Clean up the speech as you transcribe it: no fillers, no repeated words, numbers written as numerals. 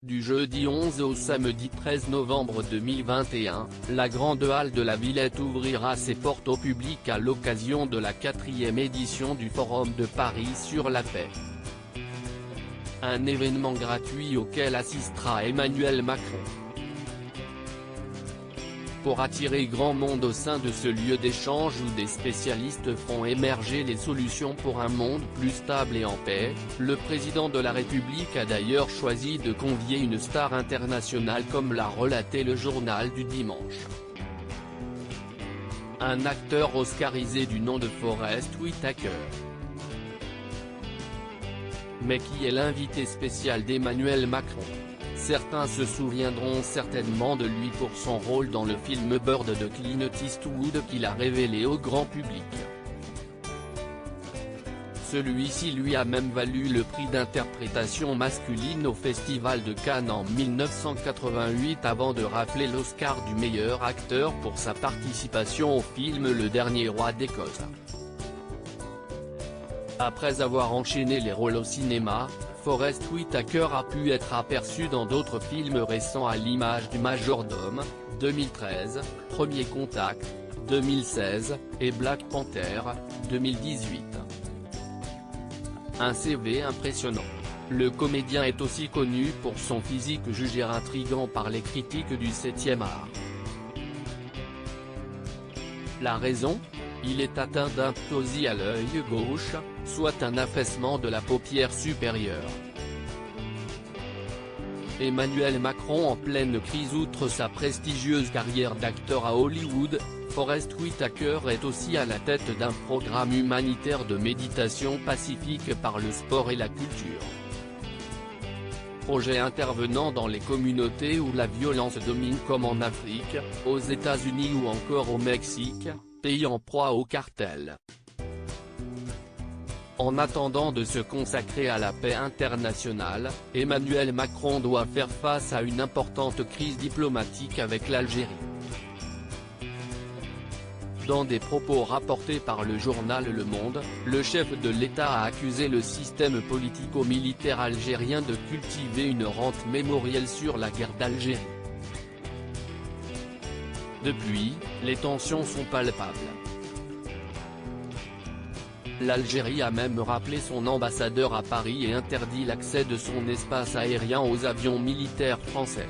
Du jeudi 11 au samedi 13 novembre 2021, la grande halle de la Villette ouvrira ses portes au public à l'occasion de la 4e édition du Forum de Paris sur la paix. Un événement gratuit auquel assistera Emmanuel Macron. Pour attirer grand monde au sein de ce lieu d'échange où des spécialistes feront émerger les solutions pour un monde plus stable et en paix, le président de la République a d'ailleurs choisi de convier une star internationale comme l'a relaté le journal du dimanche. Un acteur oscarisé du nom de Forest Whitaker. Mais qui est l'invité spécial d'Emmanuel Macron? Certains se souviendront certainement de lui pour son rôle dans le film Bird de Clint Eastwood qu'il a révélé au grand public. Celui-ci lui a même valu le prix d'interprétation masculine au Festival de Cannes en 1988 avant de rafler l'Oscar du meilleur acteur pour sa participation au film Le Dernier Roi d'Écosse. Après avoir enchaîné les rôles au cinéma, Forest Whitaker a pu être aperçu dans d'autres films récents à l'image du Majordome, 2013, Premier Contact, 2016, et Black Panther, 2018. Un CV impressionnant. Le comédien est aussi connu pour son physique jugé intrigant par les critiques du 7e art. La raison ? Il est atteint d'un ptosie à l'œil gauche, soit un affaissement de la paupière supérieure. Emmanuel Macron en pleine crise. Outre sa prestigieuse carrière d'acteur à Hollywood, Forest Whitaker est aussi à la tête d'un programme humanitaire de méditation pacifique par le sport et la culture. Projet intervenant dans les communautés où la violence domine comme en Afrique, aux États-Unis ou encore au Mexique, pays en proie au cartel. En attendant de se consacrer à la paix internationale, Emmanuel Macron doit faire face à une importante crise diplomatique avec l'Algérie. Dans des propos rapportés par le journal Le Monde, le chef de l'État a accusé le système politico-militaire algérien de cultiver une rente mémorielle sur la guerre d'Algérie. Depuis, les tensions sont palpables. L'Algérie a même rappelé son ambassadeur à Paris et interdit l'accès de son espace aérien aux avions militaires français.